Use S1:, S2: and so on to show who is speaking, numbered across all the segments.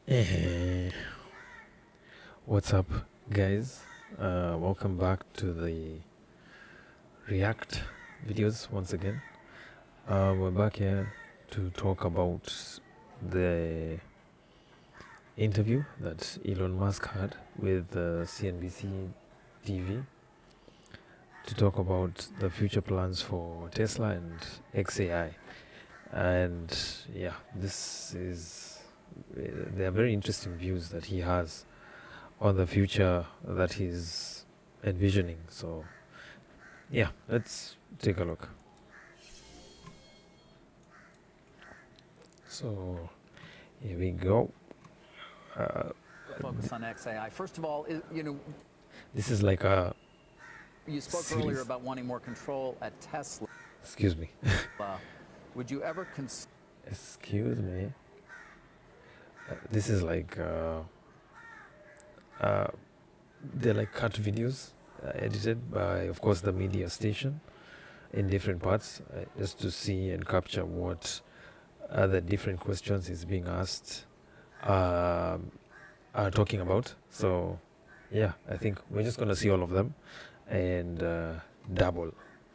S1: Hey, what's up, guys? Welcome back to the React videos once again. We're back here to talk about the interview that Elon Musk had with CNBC TV to talk about the future plans for Tesla and XAI. And yeah, they are very interesting views that he has on the future that he's envisioning. So yeah, let's take a look. So here we go.
S2: Focus on XAI. First of all,
S1: This is like a
S2: you spoke
S1: series.
S2: earlier about wanting more control at Tesla.
S1: Excuse me.
S2: Would you ever consider?
S1: Excuse me. This is like they're like cut videos edited by, of course, the media station in different parts, just to see and capture what the different questions is being asked are talking about. So yeah, I think we're just going to see all of them and double.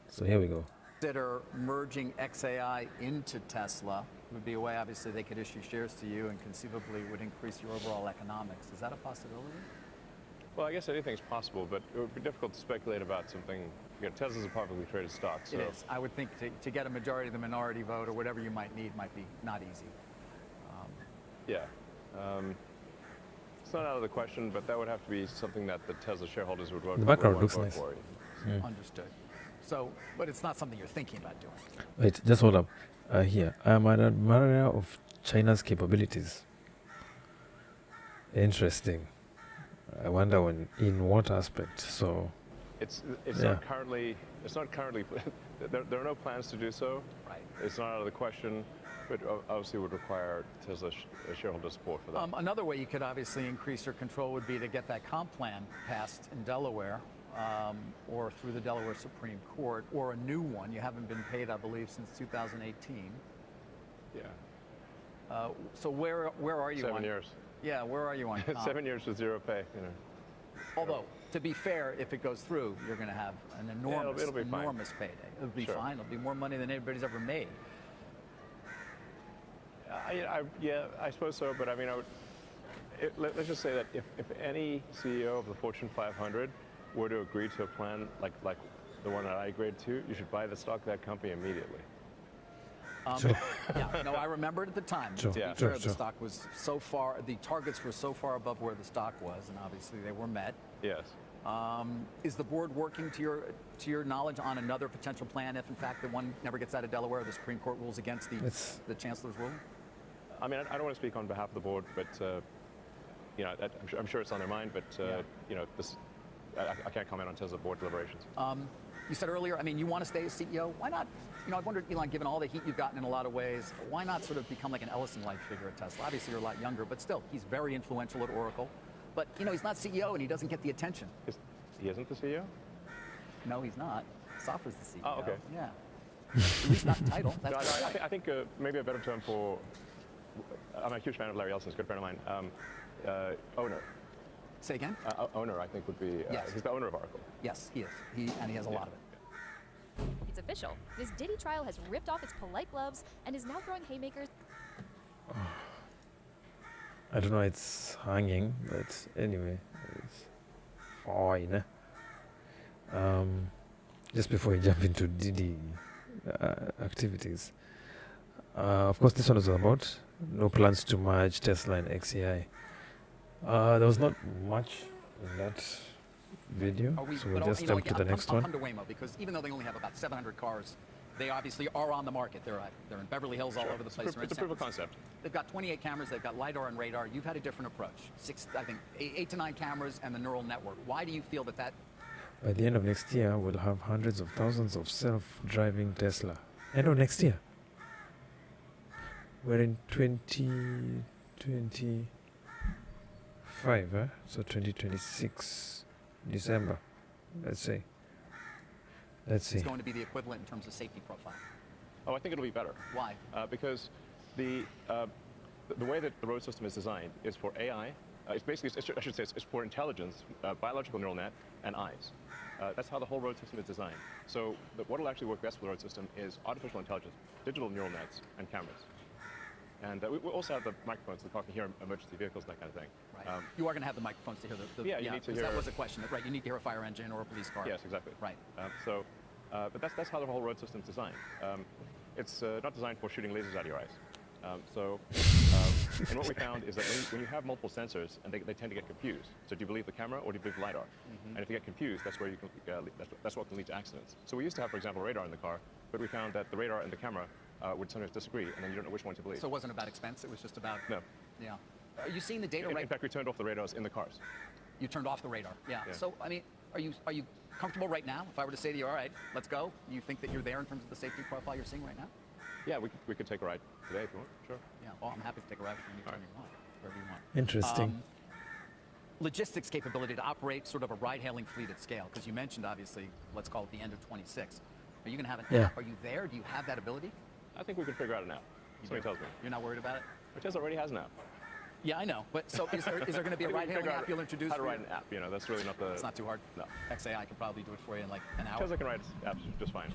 S1: So here we go.
S2: Consider merging XAI into Tesla? It would be a way, obviously, they could issue shares to you and conceivably would increase your overall economics. Is that a possibility?
S3: Well, I guess anything's possible, but it would be difficult to speculate about something. Tesla's a publicly traded stock, so
S2: It is. I would think to get a majority of the minority vote or whatever you might need might be not easy.
S3: yeah. It's not out of the question, but that would have to be something that the Tesla shareholders would vote.
S1: The background
S3: would
S1: looks
S3: vote
S1: nice.
S3: for.
S2: Understood. So, but it's not something you're thinking about doing.
S1: Wait, just hold up. Here, I am an admirer of China's capabilities. Interesting. I wonder in what aspect. So
S3: It's
S1: Yeah.
S3: not currently. It's not currently. There are no plans to do so.
S2: Right.
S3: It's not out of the question, but obviously would require Tesla shareholder support for that.
S2: Another way you could obviously increase your control would be to get that comp plan passed in Delaware, or through the Delaware Supreme Court, or a new one. You haven't been paid, I believe, since 2018.
S3: Yeah.
S2: So where are you
S3: 7
S2: on?
S3: years.
S2: Yeah, where are you on comp?
S3: 7 years with zero pay.
S2: Although, to be fair, if it goes through, you're going to have an enormous,
S3: it'll be fine.
S2: enormous payday. It'll be
S3: Sure.
S2: fine. It'll be more money than anybody's ever made.
S3: Yeah, I suppose so. But I mean, let's just say that if any CEO of the Fortune 500 were to agree to a plan like the one that I agreed to, you should buy the stock of that company immediately.
S1: Sure.
S2: Yeah, no, I remember it at the time.
S1: Sure,
S2: To be
S3: yeah,
S2: fair,
S1: sure.
S2: the stock was so far, the targets were so far above where the stock was, and obviously they were met.
S3: Yes.
S2: Is the board working to your knowledge on another potential plan if, in fact, the one never gets out of Delaware, the Supreme Court rules against the chancellor's ruling?
S3: I mean, I don't want to speak on behalf of the board, but I'm sure it's on their mind. But I can't comment on Tesla board deliberations.
S2: You said earlier, I mean, you want to stay as CEO. Why not? I've wondered, Elon, given all the heat you've gotten in a lot of ways, why not sort of become like an Ellison-like figure at Tesla? Obviously, you're a lot younger, but still, he's very influential at Oracle. But, he's not CEO and he doesn't get the attention.
S3: He isn't the CEO?
S2: No, he's not. Safra's the CEO.
S3: Oh, okay.
S2: Yeah. At least not title.
S3: No,
S2: That's
S3: I think maybe a better term for. I'm a huge fan of Larry Ellison. He's a good friend of mine. Owner.
S2: Say again?
S3: Owner, I think, would be.
S2: Yes.
S3: He's the owner of Oracle.
S2: Yes, he is. And he has a lot of it.
S4: It's official. This Diddy trial has ripped off its polite gloves and is now throwing haymakers.
S1: I don't know, it's hanging, but anyway, it's fine. Just before we jump into Didi activities, of course, this one was about no plans to merge Tesla and XAI. There was not much in that video, so we'll just jump to the next
S2: I'll
S1: one.
S2: come to Waymo because even though they only have about 700 cars, they obviously are on the market. They're in Beverly Hills, all over the place.
S3: It's a proof of concept.
S2: They've got 28 cameras. They've got LiDAR and radar. You've had a different approach. I think 8 to 9 cameras and the neural network. Why do you feel that?
S1: By the end of next year, we'll have hundreds of thousands of self-driving Tesla. End of next year. We're in 2025, so 2026 December. Let's see.
S2: It's going to be the equivalent in terms of safety profile.
S3: Oh, I think it'll be better.
S2: Why?
S3: Because the the way that the road system is designed is for AI. It's basically, I should say, it's for intelligence, biological neural net, and eyes. That's how the whole road system is designed. So what will actually work best for the road system is artificial intelligence, digital neural nets, and cameras. And we also have the microphones so the car can hear emergency vehicles, that kind of thing.
S2: Right. You are going to have the microphones to hear the
S3: Yeah, you need to hear.
S2: That was a question, right? You need to hear a fire engine or a police car.
S3: Yes, exactly.
S2: Right.
S3: But that's how the whole road system is designed. It's not designed for shooting lasers out of your eyes. And what we found is that when you have multiple sensors, and they tend to get confused. So do you believe the camera or do you believe the LiDAR? And if you get confused, that's where you can, that's what can lead to accidents. So we used to have, for example, radar in the car, but we found that the radar and the camera would sometimes disagree, and then you don't know which one to believe.
S2: So it wasn't about expense, it was just about...
S3: No.
S2: Yeah. Are you seeing the data right?
S3: In fact, we turned off the radars in the cars.
S2: You turned off the radar, yeah.
S3: Yeah.
S2: So, I mean, are you comfortable right now? If I were to say to you, all right, let's go, you think that you're there in terms of the safety profile you're seeing right now?
S3: Yeah, we could take a ride today if you want, sure.
S2: Yeah, well, I'm happy to take a ride with you anytime you want, wherever you want.
S1: Interesting.
S2: Logistics capability to operate sort of a ride-hailing fleet at scale, because you mentioned, obviously, let's call it the end of 26. Are you going to have an app? Are you there? Do you have that ability?
S3: I think we can figure out an app. Somebody tells me.
S2: You're not worried about it?
S3: Tesla already has an app.
S2: Yeah, I know. But so is there going to be a ride-hailing app you'll introduce?
S3: How to write an app, you know, that's really not the...
S2: It's not too hard?
S3: No.
S2: XAI can probably do it for you in like an hour.
S3: Tesla can write apps just fine.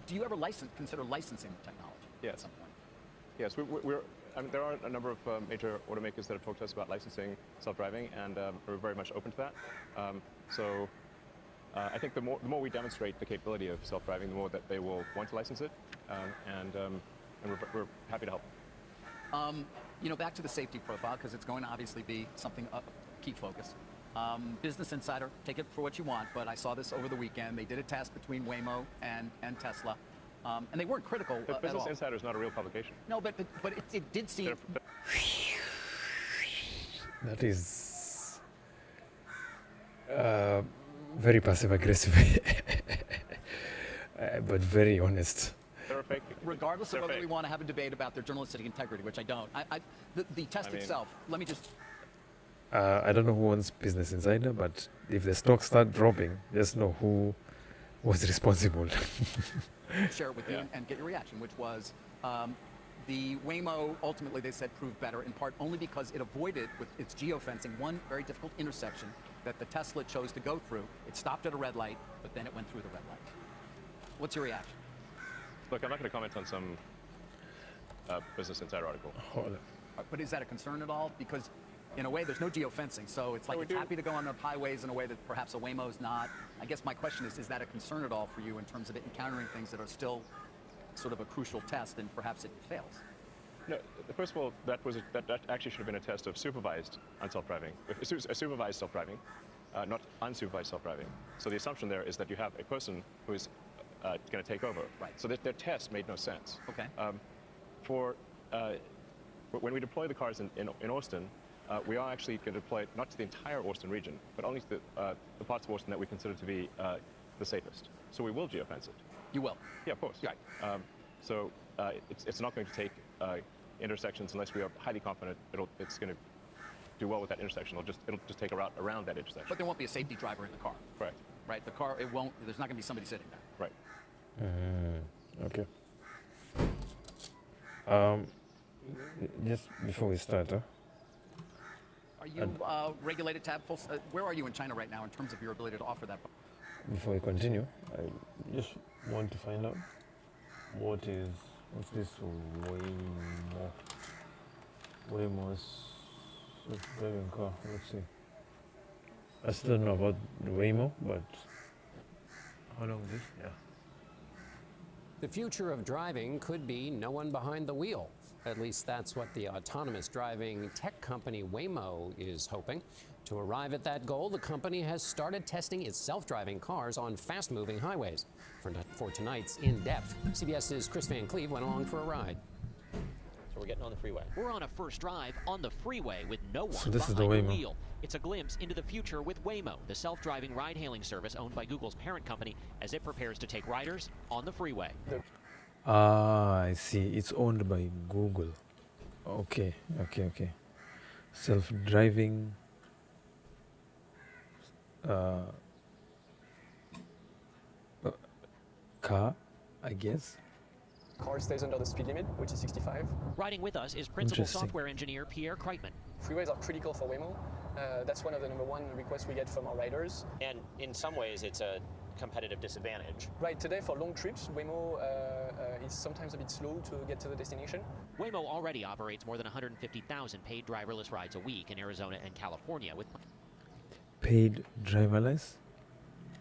S2: Do you ever consider licensing technology at some point?
S3: Yes, I mean, there are a number of major automakers that have talked to us about licensing self-driving, and we're very much open to that. I think the more we demonstrate the capability of self-driving, the more that they will want to license it, and we're happy to help.
S2: You know, back to the safety profile, because it's going to obviously be something a key focus. Business Insider, take it for what you want, but I saw this over the weekend. They did a test between Waymo and Tesla, and they weren't critical at all.
S3: Business Insider is not a real publication.
S2: No, but it did seem...
S1: That is very passive-aggressive, but very honest.
S2: Regardless of whether we want to have a debate about their journalistic integrity, which I don't. The test itself, let me just...
S1: I don't know who owns Business Insider, but if the stocks start dropping, just know who was responsible.
S2: Share it with you and get your reaction, which was the Waymo, ultimately they said proved better, in part only because it avoided, with its geofencing, one very difficult intersection that the Tesla chose to go through. It stopped at a red light, but then it went through the red light. What's your reaction?
S3: Look, I'm not going to comment on some Business Insider article.
S2: But is that a concern at all? Because in a way, there's no geofencing, so it's like it's happy to go on the highways in a way that perhaps a Waymo's not. I guess my question is that a concern at all for you in terms of it encountering things that are still sort of a crucial test and perhaps it fails?
S3: No, first of all, that actually should have been a test of supervised self-driving, supervised self-driving, not unsupervised self-driving. So the assumption there is that you have a person who is going to take over.
S2: Right.
S3: So their test made no sense.
S2: Okay.
S3: When we deploy the cars in Austin, we are actually going to deploy it not to the entire Austin region, but only to the parts of Austin that we consider to be the safest. So we will geofence it.
S2: You will?
S3: Yeah, of course.
S2: Right.
S3: It's not going to take intersections unless we are highly confident it's going to do well with that intersection. It'll just take a route around that intersection.
S2: But there won't be a safety driver in the car.
S3: Correct.
S2: Right. The car, it won't. There's not going to be somebody sitting there.
S3: Right.
S1: Okay. Just before we start,
S2: are you regulated to have full? Where are you in China right now in terms of your ability to offer that?
S1: before we continue, I just want to find out what's this Waymo's self-driving car. Let's see. I still don't know about the Waymo, but how long is this? Yeah.
S5: The future of driving could be no one behind the wheel. At least that's what the autonomous driving tech company Waymo is hoping. To arrive at that goal, the company has started testing its self-driving cars on fast-moving highways. For tonight's In Depth, CBS's Chris Van Cleve went along for a ride.
S6: So we're getting on the freeway. We're on a first drive on the freeway with no one
S1: So this is
S6: behind
S1: the
S6: the
S1: Waymo.
S6: wheel. It's a glimpse into the future with Waymo, the self-driving ride-hailing service owned by Google's parent company, as it prepares to take riders on the freeway.
S1: Ah, I see. It's owned by Google. Okay. Self-driving car, I guess.
S7: car stays under the speed limit, which is 65.
S6: Riding with us is principal
S1: Interesting.
S6: software engineer Pierre Kreitman.
S7: Freeways are critical for Waymo. That's one of the #1 requests we get from our riders.
S8: And in some ways, it's a competitive disadvantage.
S7: Right, today for long trips, Waymo is sometimes a bit slow to get to the destination.
S6: Waymo already operates more than 150,000 paid driverless rides a week in Arizona and California, with
S1: Paid driverless?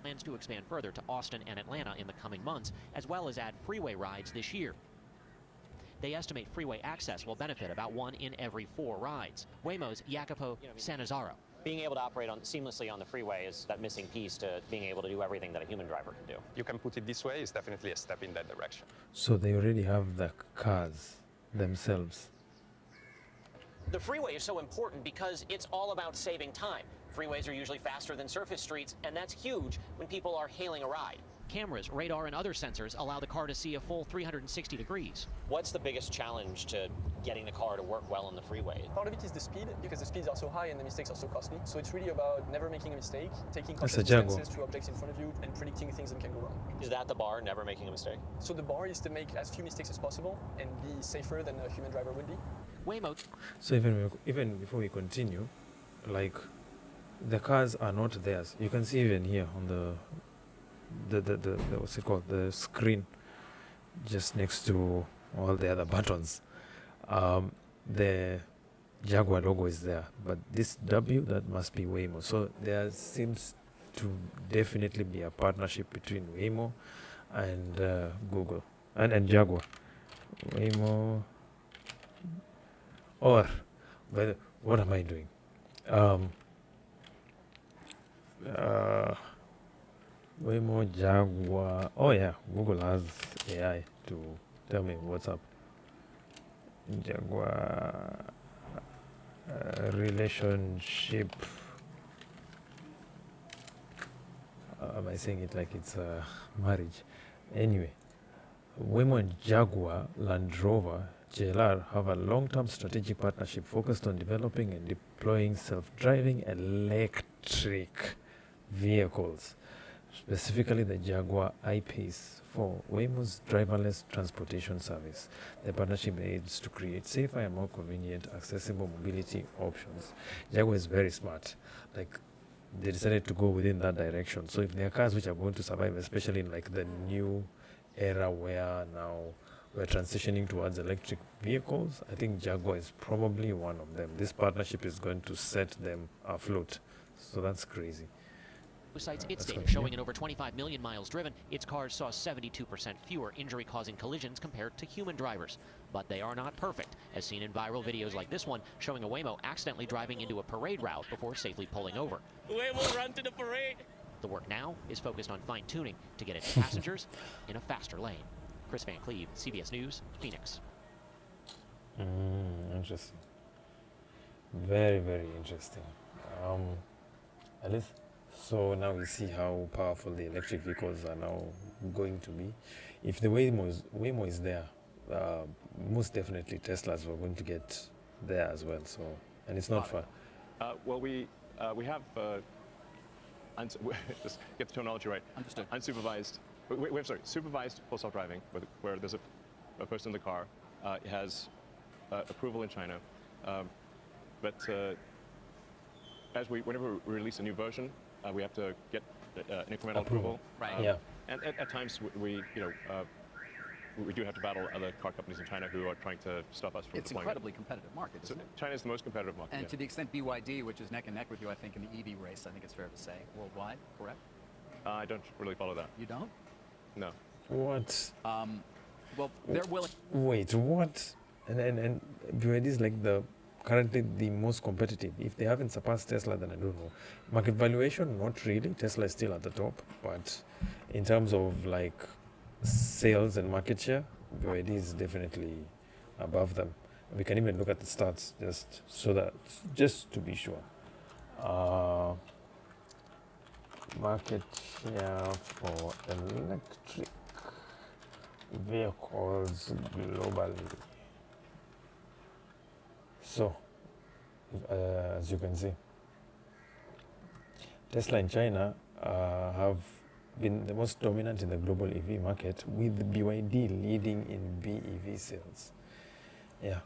S6: plans to expand further to Austin and Atlanta in the coming months, as well as add freeway rides this year. They estimate freeway access will benefit about 1 in every 4 rides. Waymo's Jacopo Sanazzaro.
S8: Being able to operate seamlessly on the freeway is that missing piece to being able to do everything that a human driver can do.
S9: You can put it this way, it's definitely a step in that direction.
S1: So they already have the cars themselves.
S8: The freeway is so important because it's all about saving time. Freeways are usually faster than surface streets, and that's huge when people are hailing a ride.
S6: Cameras, radar, and other sensors allow the car to see a full 360 degrees.
S8: What's the biggest challenge to getting the car to work well on the freeway?
S7: Part of it is the speed, because the speeds are so high and the mistakes are so costly. So it's really about never making a mistake, taking
S1: That's
S7: conscious
S1: a Jaguar.
S7: distances to objects in front of you, and predicting things that can go wrong.
S8: Is that the bar, never making a mistake?
S7: So the bar is to make as few mistakes as possible and be safer than a human driver would be.
S6: Waymo
S1: So even before we continue, like the cars are not theirs. You can see even here on the what's it called, the screen, just next to all the other buttons. The Jaguar logo is there, but this W, that must be Waymo. So there seems to definitely be a partnership between Waymo and Google and Jaguar. Waymo, or what am I doing? Waymo, Jaguar. Oh yeah, Google has AI to tell me what's up. Jaguar relationship. Am I saying it like it's a marriage? Anyway, Waymo and Jaguar Land Rover JLR have a long-term strategic partnership focused on developing and deploying self-driving electric vehicles, specifically the Jaguar I-Pace for Waymo's driverless transportation service. The partnership aims to create safer and more convenient, accessible mobility options. Jaguar is very smart. Like, they decided to go within that direction. So if there are cars which are going to survive, especially in like the new era where now we're transitioning towards electric vehicles, I think Jaguar is probably one of them. This partnership is going to set them afloat. So that's crazy.
S6: cites its
S1: That's
S6: data
S1: good,
S6: showing
S1: yeah.
S6: in over 25 million miles driven, its cars saw 72% fewer injury-causing collisions compared to human drivers. But they are not perfect, as seen in viral videos like this one showing a Waymo accidentally driving into a parade route before safely pulling over.
S8: Waymo, run to the parade!
S6: The work now is focused on fine-tuning to get its passengers in a faster lane. Chris Van Cleve, CBS News, Phoenix.
S1: Interesting. Very, very interesting. At least, so now we see how powerful the electric vehicles are now going to be. If the Waymo is there, most definitely Teslas were going to get there as well. So, and it's not far.
S3: Well, we have just get the terminology right.
S2: Understood.
S3: Unsupervised. Supervised full self-driving, where there's a person in the car. It has approval in China, but whenever we release a new version, we have to get an incremental approval.
S2: Right.
S1: Yeah.
S3: And at times we do have to battle other car companies in China who are trying to stop us from
S2: It's an
S3: deploying
S2: incredibly competitive market,
S3: So
S2: isn't it?
S3: China is the most competitive market.
S2: And
S3: yeah.
S2: to the extent BYD, which is neck and neck with you, I think, in the EV race, I think it's fair to say, worldwide, correct?
S3: I don't really follow that.
S2: You don't?
S3: No.
S1: What?
S2: Well, they're willing.
S1: Wait, what? And BYD is like currently the most competitive. If they haven't surpassed Tesla, then I don't know. Market valuation, not really. Tesla is still at the top, but in terms of like sales and market share, BYD is definitely above them. We can even look at the stats just to be sure. Market share for electric vehicles globally. So, as you can see, Tesla in China have been the most dominant in the global EV market, with BYD leading in BEV sales. Yeah,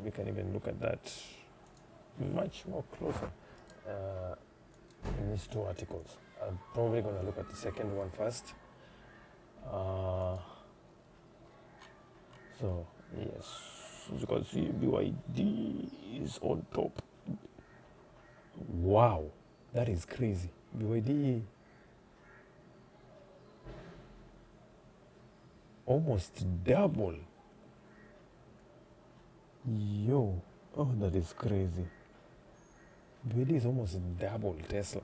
S1: we can even look at that much more closer in these two articles. I'm probably going to look at the second one first. So, yes, as you can see, BYD is on top. Wow, that is crazy. BYD almost double. Yo, oh, that is crazy. BYD is almost double Tesla.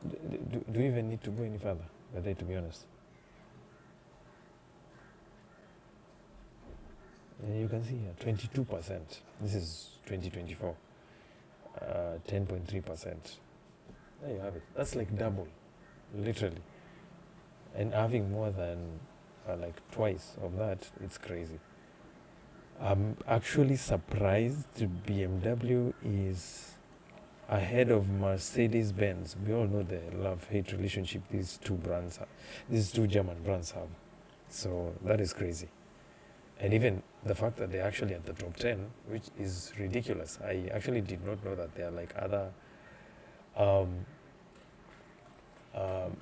S1: Do you even need to go any further? To be honest. And you can see here, 22%. This is 2024. 10.3%. There you have it. That's like double, literally. And having more than like twice of that, it's crazy. I'm actually surprised BMW is ahead of Mercedes-Benz. We all know the love-hate relationship these two German brands have. So that is crazy. And even the fact that they're actually at the top 10, which is ridiculous. I actually did not know that there are like other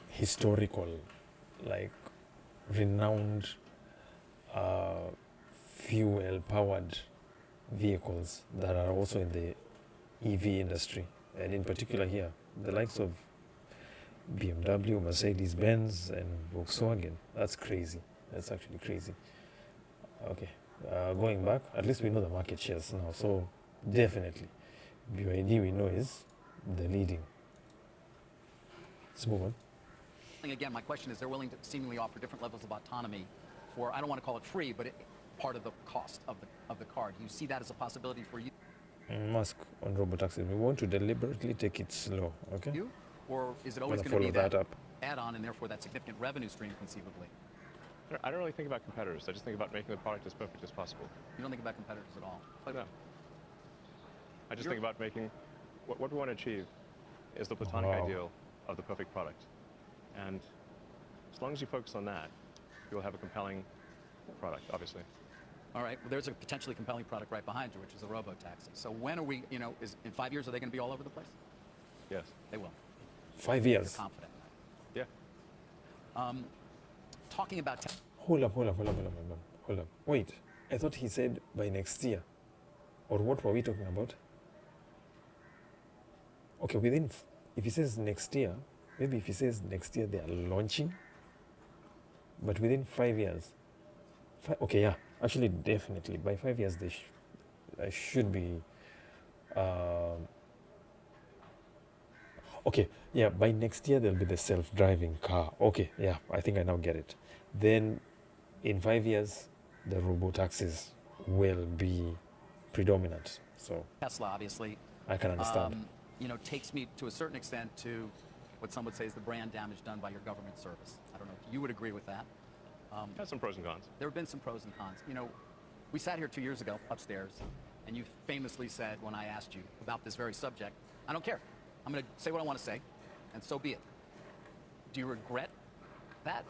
S1: historical, like renowned fuel-powered vehicles that are also in the EV industry. And in particular here, the likes of BMW, Mercedes-Benz, and Volkswagen. That's crazy. That's actually crazy. Okay, going back, at least we know the market shares now. So definitely, BYD we know is the leading. Let's move on.
S2: Again, my question is, they're willing to seemingly offer different levels of autonomy for, I don't want to call it free, but part of the cost of the car. Do you see that as a possibility for you?
S1: Musk on robotaxi. We want to deliberately take it slow, okay?
S2: You? Or is it always going to be that add-on and therefore that significant revenue stream conceivably?
S3: I don't really think about competitors. I just think about making the product as perfect as possible.
S2: You don't think about competitors at all?
S3: No. I just think about making, what we want to achieve is the platonic ideal of the perfect product. And as long as you focus on that, you'll have a compelling product, obviously.
S2: All right, well, there's a potentially compelling product right behind you, which is a robo-taxi. So when are we, in 5 years, are they going to be all over the place?
S3: Yes.
S2: They will.
S1: 5 years?
S2: You're confident.
S3: Yeah.
S2: Talking about...
S1: Hold up. Wait, I thought he said by next year. Or what were we talking about? Okay, if he says next year, maybe if he says next year they are launching, but within 5 years. Okay, yeah, actually, definitely. By 5 years, they should be... okay, yeah, by next year, there'll be the self-driving car. Okay, yeah, I think I now get it. Then, in 5 years, the robo-taxis will be predominant. So
S2: Tesla, obviously.
S1: I can understand.
S2: Takes me to a certain extent to what some would say is the brand damage done by your government service. I don't know if you would agree with that.
S3: Has some pros and cons.
S2: There have been some pros and cons. We sat here 2 years ago upstairs, and you famously said when I asked you about this very subject, I don't care. I'm going to say what I want to say, and so be it. Do you regret that?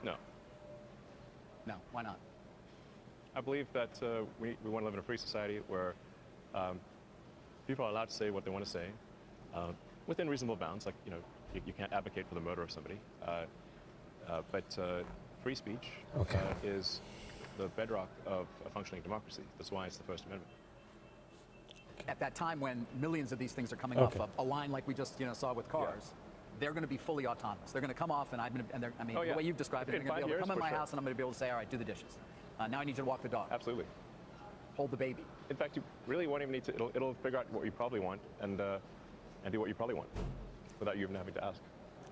S3: No.
S2: No, why not?
S3: I believe that we want to live in a free society where people are allowed to say what they want to say within reasonable bounds. Like, you can't advocate for the murder of somebody. But free speech is the bedrock of a functioning democracy. That's why it's the First Amendment.
S2: At that time when millions of these things are coming off of a line like we just saw with cars, they're going to be fully autonomous. They're going to come off, and the way you've described it, they're going to be able to come in my house, and I'm going to be able to say, all right, do the dishes. Now I need you to walk the dog.
S3: Absolutely.
S2: Hold the baby.
S3: In fact, you really won't even need to. It'll figure out what you probably want and do what you probably want without you even having to ask.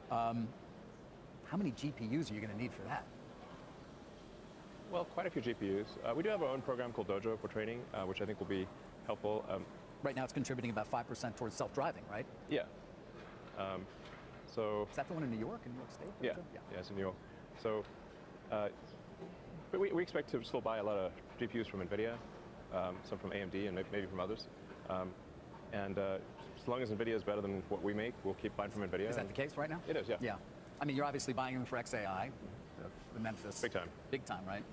S2: How many GPUs are you going to need for that?
S3: Well, quite a few GPUs. We do have our own program called Dojo for training, which I think will be helpful.
S2: Right now it's contributing about 5% towards self-driving, right?
S3: Yeah. So.
S2: Is that the one in New York State?
S3: Yeah, it's in New York. So, but we expect to still buy a lot of GPUs from NVIDIA, some from AMD, and maybe from others. And as long as NVIDIA is better than what we make, we'll keep buying from NVIDIA.
S2: Is that the case right now?
S3: It is, yeah.
S2: Yeah. I mean, you're obviously buying them for XAI, the Memphis.
S3: Big time.
S2: Big time, right?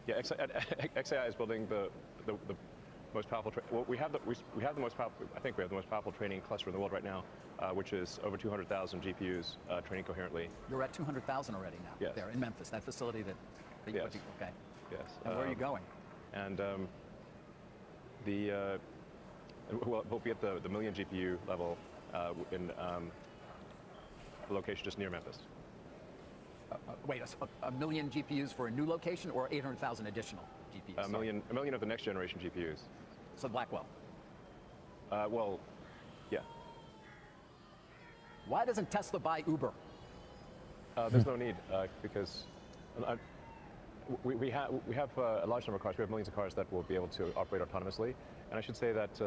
S3: Yeah, XAI is building the most powerful. Well, we have the most powerful. I think we have the most powerful training cluster in the world right now, which is over 200,000 GPUs training coherently.
S2: You're at 200,000 already now.
S3: Yes.
S2: There in Memphis, that facility that you
S3: Yes.
S2: okay.
S3: Yes.
S2: And where are you going?
S3: And we'll be at the million GPU level in a location just near Memphis.
S2: Wait, a million GPUs for a new location or 800,000 additional GPUs?
S3: A million of the next generation GPUs.
S2: So Blackwell.
S3: Well, yeah.
S2: Why doesn't Tesla buy Uber?
S3: There's no need because we have a large number of cars. We have millions of cars that will be able to operate autonomously. And I should say that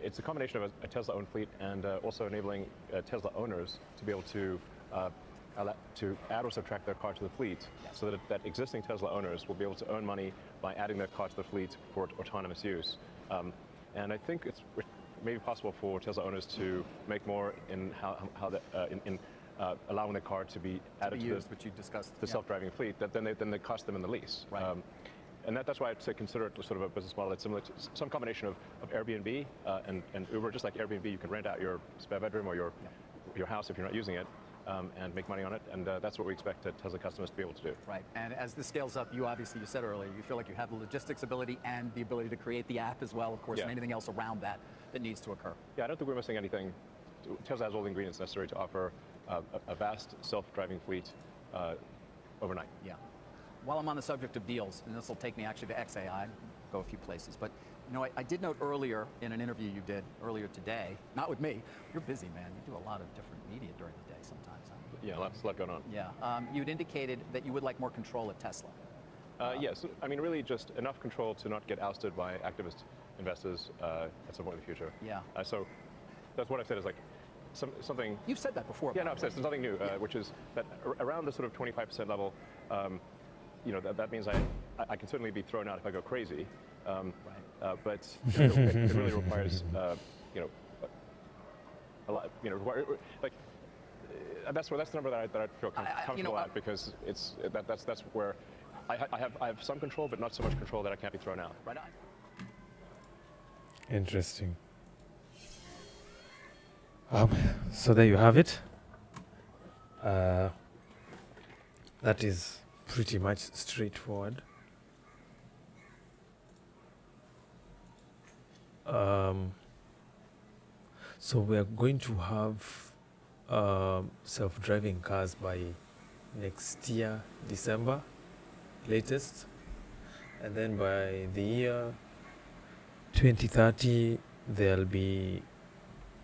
S3: it's a combination of a Tesla-owned fleet and also enabling Tesla owners to be able to add or subtract their car to the fleet, so that existing Tesla owners will be able to earn money by adding their car to the fleet for autonomous use. And I think it's maybe possible for Tesla owners to make more in allowing the car to be added to
S2: used, which you discussed,
S3: the self-driving fleet that then they cost them in the lease.
S2: Right.
S3: And that's why I'd say consider it sort of a business model that's similar to some combination of Airbnb and Uber. Just like Airbnb, you can rent out your spare bedroom or your house if you're not using it, and make money on it. And that's what we expect Tesla customers to be able to do.
S2: Right. And as this scales up, you said earlier, you feel like you have the logistics ability and the ability to create the app as well, of course, and anything else around that needs to occur.
S3: Yeah, I don't think we're missing anything. Tesla has all the ingredients necessary to offer a vast self-driving fleet overnight.
S2: Yeah. While I'm on the subject of deals, and this will take me actually to XAI, go a few places, but I did note earlier in an interview you did earlier today, not with me, you're busy, man, you do a lot of different media during the day sometimes. Huh?
S3: Yeah, lots going on.
S2: Yeah, you had indicated that you would like more control at Tesla.
S3: Yes, I mean really just enough control to not get ousted by activist investors at some point in the future.
S2: Yeah.
S3: So that's what I've said is like something.
S2: You've said that before.
S3: Yeah, no, I've said something new, which is that around the sort of 25% level, that means I can certainly be thrown out if I go crazy. Right. But it really requires a lot. That's the number that I feel comfortable at, because that's where I have some control, but not so much control that I can't be thrown out.
S2: Right on.
S1: Interesting. So there you have it. That is pretty much straightforward. So we are going to have self-driving cars by next year, December, latest. And then by the year 2030, there'll be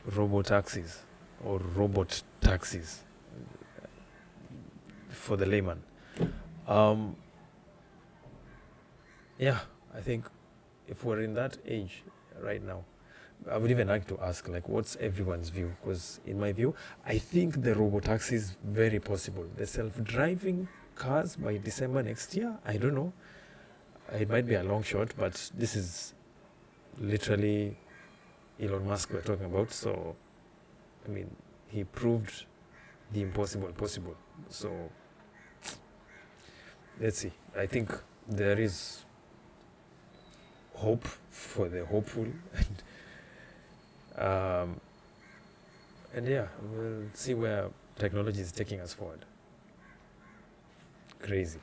S1: robo-taxis or robot taxis for the layman. Yeah, I think if we're in that age right now, I would even like to ask, like, what's everyone's view? Because in my view, I think the robo-taxi is very possible. The self-driving cars by December next year, I don't know. It might be a long shot, but this is literally Elon Musk we're talking about. So, I mean, he proved the impossible possible. So, let's see. I think there is hope for the hopeful, and yeah, we'll see where technology is taking us forward. Crazy.